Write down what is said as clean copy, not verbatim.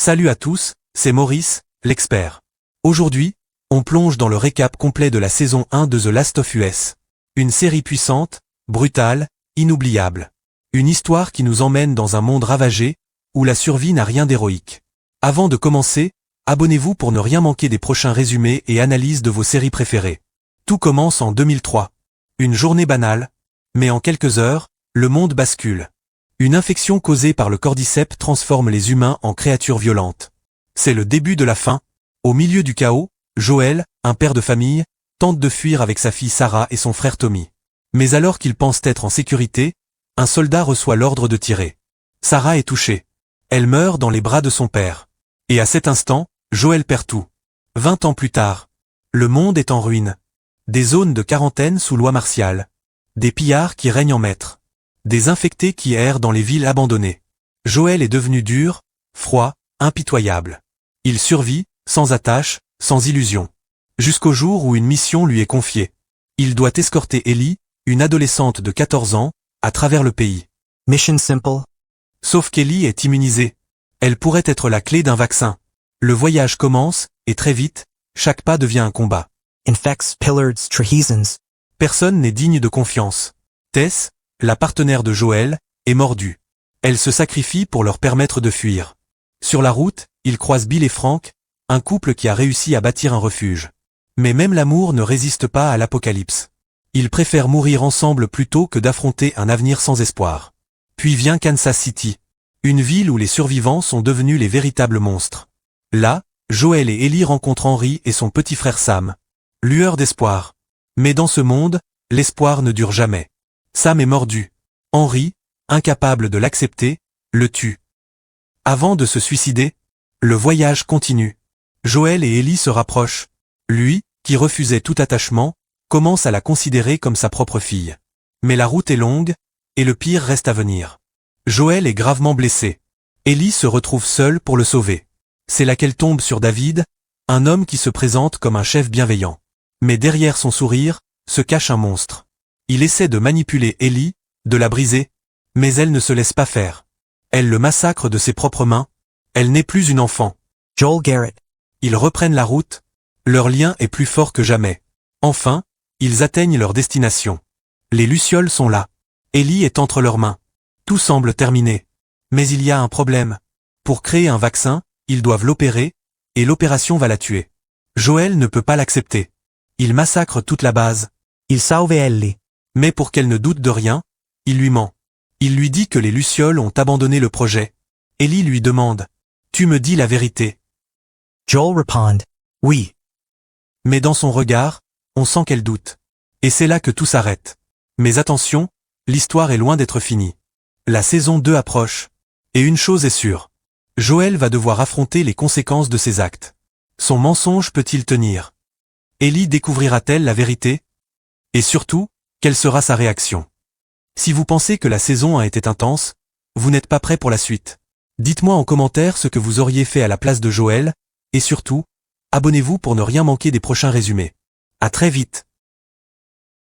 Salut à tous, c'est Maurice, l'expert. Aujourd'hui, on plonge dans le récap complet de la saison 1 de The Last of Us. Une série puissante, brutale, inoubliable. Une histoire qui nous emmène dans un monde ravagé, où la survie n'a rien d'héroïque. Avant de commencer, abonnez-vous pour ne rien manquer des prochains résumés et analyses de vos séries préférées. Tout commence en 2003. Une journée banale, mais en quelques heures, le monde bascule. Une infection causée par le cordyceps transforme les humains en créatures violentes. C'est le début de la fin. Au milieu du chaos, Joel, un père de famille, tente de fuir avec sa fille Sarah et son frère Tommy. Mais alors qu'il pense être en sécurité, un soldat reçoit l'ordre de tirer. Sarah est touchée. Elle meurt dans les bras de son père. Et à cet instant, Joel perd tout. 20 ans plus tard, le monde est en ruine. Des zones de quarantaine sous loi martiale. Des pillards qui règnent en maître. Des infectés qui errent dans les villes abandonnées. Joel est devenu dur, froid, impitoyable. Il survit, sans attache, sans illusion. Jusqu'au jour où une mission lui est confiée. Il doit escorter Ellie, une adolescente de 14 ans, à travers le pays. Mission simple. Sauf qu'Ellie est immunisée. Elle pourrait être la clé d'un vaccin. Le voyage commence, et très vite, chaque pas devient un combat. Infects, Pillards, Trehizans. Personne n'est digne de confiance. Tess, la partenaire de Joel, est mordue. Elle se sacrifie pour leur permettre de fuir. Sur la route, ils croisent Bill et Frank, un couple qui a réussi à bâtir un refuge. Mais même l'amour ne résiste pas à l'apocalypse. Ils préfèrent mourir ensemble plutôt que d'affronter un avenir sans espoir. Puis vient Kansas City, une ville où les survivants sont devenus les véritables monstres. Là, Joel et Ellie rencontrent Henry et son petit frère Sam. Lueur d'espoir. Mais dans ce monde, l'espoir ne dure jamais. Sam est mordu. Henry, incapable de l'accepter, le tue. Avant de se suicider, le voyage continue. Joel et Ellie se rapprochent. Lui, qui refusait tout attachement, commence à la considérer comme sa propre fille. Mais la route est longue, et le pire reste à venir. Joel est gravement blessé. Ellie se retrouve seule pour le sauver. C'est là qu'elle tombe sur David, un homme qui se présente comme un chef bienveillant. Mais derrière son sourire, se cache un monstre. Il essaie de manipuler Ellie, de la briser, mais elle ne se laisse pas faire. Elle le massacre de ses propres mains. Elle n'est plus une enfant. Joel Garrett. Ils reprennent la route. Leur lien est plus fort que jamais. Enfin, ils atteignent leur destination. Les lucioles sont là. Ellie est entre leurs mains. Tout semble terminé. Mais il y a un problème. Pour créer un vaccin, ils doivent l'opérer, et l'opération va la tuer. Joel ne peut pas l'accepter. Il massacre toute la base. Il sauve Ellie. Mais pour qu'elle ne doute de rien, il lui ment. Il lui dit que les lucioles ont abandonné le projet. Ellie lui demande « Tu me dis la vérité ?» Joel répond « Oui ». Mais dans son regard, on sent qu'elle doute. Et c'est là que tout s'arrête. Mais attention, l'histoire est loin d'être finie. La saison 2 approche. Et une chose est sûre. Joel va devoir affronter les conséquences de ses actes. Son mensonge peut-il tenir? Ellie découvrira-t-elle la vérité? Et surtout, quelle sera sa réaction? Si vous pensez que la saison 1 était intense, vous n'êtes pas prêt pour la suite. Dites-moi en commentaire ce que vous auriez fait à la place de Joel, et surtout, abonnez-vous pour ne rien manquer des prochains résumés. À très vite.